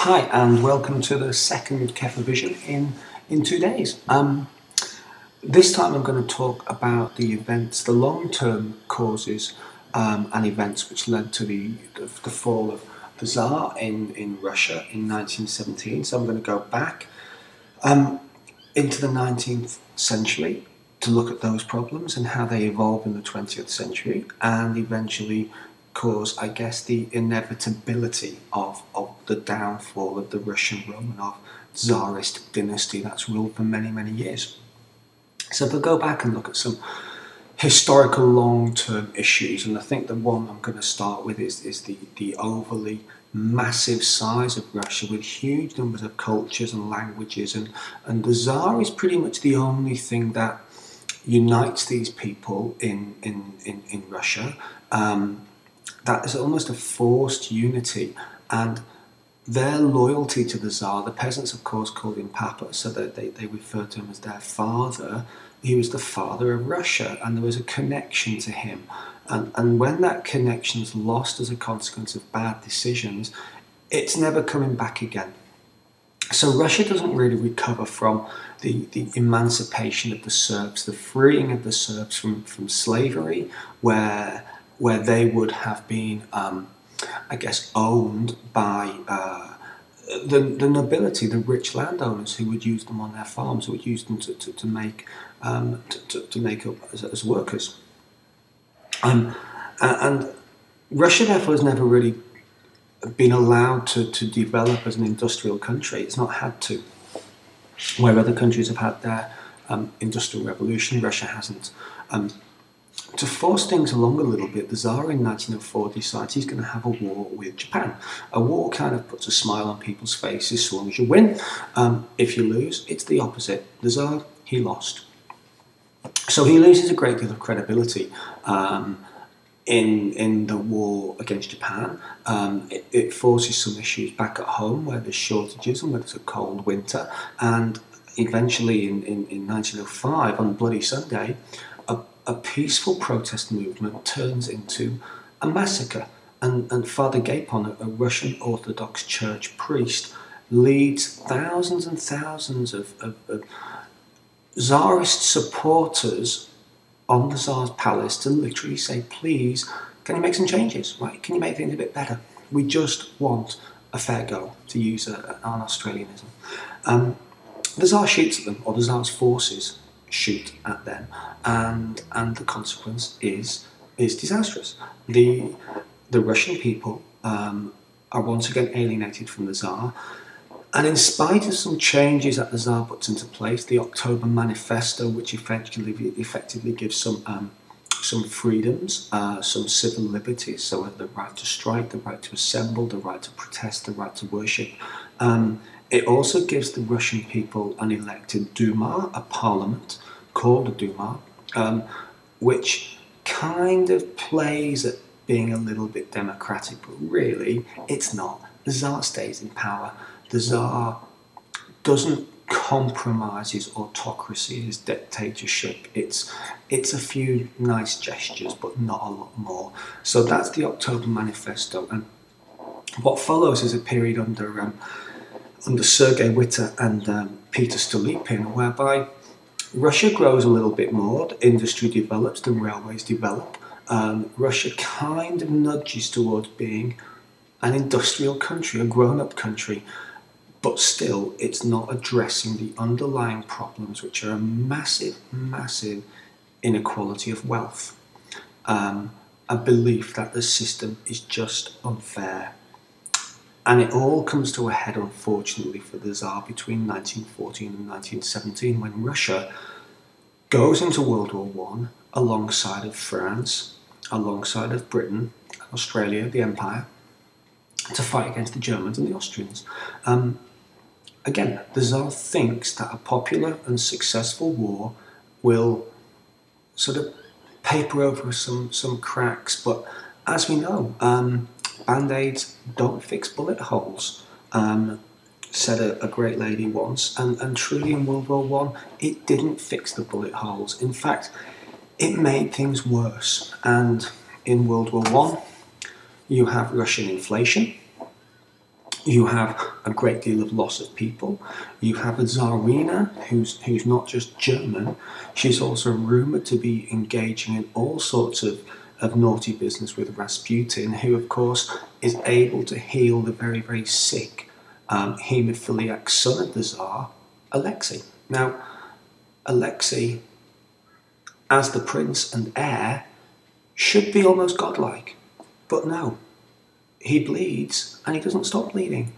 Hi and welcome to the second KeffoVision in 2 days. This time I'm going to talk about the events, the long-term causes and events which led to the fall of the Tsar in Russia in 1917. So I'm going to go back into the 19th century to look at those problems and how they evolved in the 20th century and eventually cause, I guess, the inevitability of the downfall of the Russian Romanov Tsarist dynasty that's ruled for many, many years. So if we go back and look at some historical long-term issues, and I think the one I'm going to start with is the overly massive size of Russia with huge numbers of cultures and languages, and the Tsar is pretty much the only thing that unites these people in Russia. That is almost a forced unity, and their loyalty to the Tsar, the peasants of course called him Papa, so that they referred to him as their father. He was the father of Russia, and there was a connection to him. And when that connection is lost as a consequence of bad decisions, it's never coming back again. So Russia doesn't really recover from the emancipation of the Serbs, the freeing of the Serbs from slavery, where they would have been, I guess, owned by the nobility, the rich landowners who would use them on their farms, who would use them to make up as workers. And Russia, therefore, has never really been allowed to develop as an industrial country. It's not had to. Where other countries have had their industrial revolution, Russia hasn't. To force things along a little bit, the Tsar in 1904 decides he's going to have a war with Japan. A war kind of puts a smile on people's faces so long as you win. If you lose, it's the opposite. The Tsar, he lost. So he loses a great deal of credibility in the war against Japan. It forces some issues back at home where there's shortages and where there's a cold winter. And eventually in 1905, on Bloody Sunday, a peaceful protest movement turns into a massacre. And Father Gapon, a Russian Orthodox Church priest, leads thousands and thousands of Tsarist supporters on the Tsar's palace to literally say, please, can you make some changes? Right? Can you make things a bit better? We just want a fair go, to use an Australianism. The Tsar shoots at them, or the Tsar's forces shoot at them, and the consequence is disastrous. The Russian people are once again alienated from the Tsar, and in spite of some changes that the Tsar puts into place, the October Manifesto, which effectively gives some freedoms, some civil liberties, so the right to strike, the right to assemble, the right to protest, the right to worship. It also gives the Russian people an elected Duma, a parliament called a Duma, which kind of plays at being a little bit democratic, but really it's not. The Tsar stays in power. The Tsar doesn't compromise his autocracy, his dictatorship. It's a few nice gestures, but not a lot more. So that's the October Manifesto, and what follows is a period under Sergei Witte and Peter Stolypin, whereby Russia grows a little bit more, the industry develops, the railways develop. Russia kind of nudges towards being an industrial country, a grown-up country, but still it's not addressing the underlying problems, which are a massive, massive inequality of wealth, a belief that the system is just unfair. And it all comes to a head, unfortunately, for the Tsar between 1914 and 1917, when Russia goes into World War I alongside of France, alongside of Britain, Australia, the Empire, to fight against the Germans and the Austrians. Again, the Tsar thinks that a popular and successful war will sort of paper over some cracks, but as we know, Band-Aids don't fix bullet holes, said a great lady once, and truly in World War I, it didn't fix the bullet holes. In fact, it made things worse. And in World War I, you have Russian inflation, You have a great deal of loss of people. You have a Tsarina who's not just German, she's also rumoured to be engaging in all sorts of naughty business with Rasputin, who of course is able to heal the very, very sick haemophiliac son of the Tsar, Alexei. Now, Alexei, as the prince and heir, should be almost godlike, but no. He bleeds and he doesn't stop bleeding.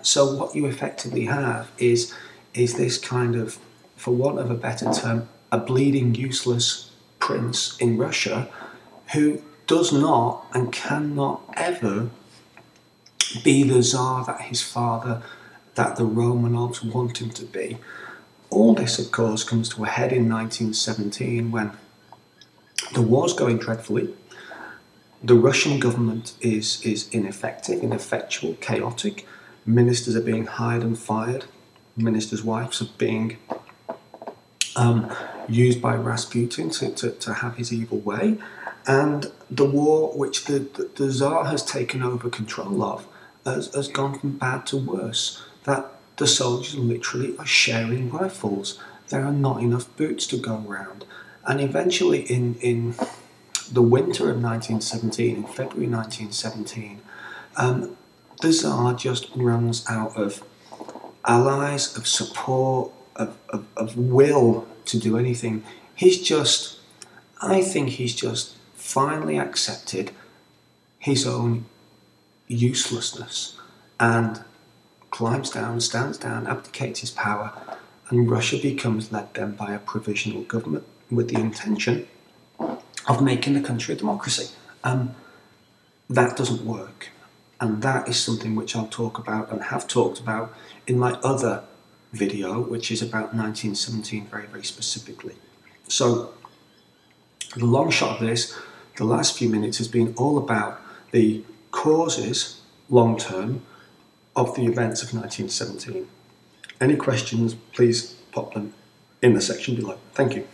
So what you effectively have is this kind of, for want of a better term, a bleeding useless prince in Russia who does not and cannot ever be the Tsar that his father, that the Romanovs want him to be. All this, of course, comes to a head in 1917 when the war's going dreadfully. The Russian government is ineffective, ineffectual, chaotic. Ministers are being hired and fired. Ministers' wives are being used by Rasputin to have his evil way. And the war, which the Tsar has taken over control of, has gone from bad to worse. That the soldiers literally are sharing rifles. There are not enough boots to go around. And eventually in the winter of 1917, in February 1917, the Tsar just runs out of allies, of support, of will to do anything. I think he's just finally accepted his own uselessness and climbs down, stands down, abdicates his power, and Russia becomes led then by a provisional government with the intention of making the country a democracy. That doesn't work. And that is something which I'll talk about and have talked about in my other video, which is about 1917 very, very specifically. So the long shot of this, the last few minutes, has been all about the causes, long term, of the events of 1917. Any questions, please pop them in the section below. Thank you.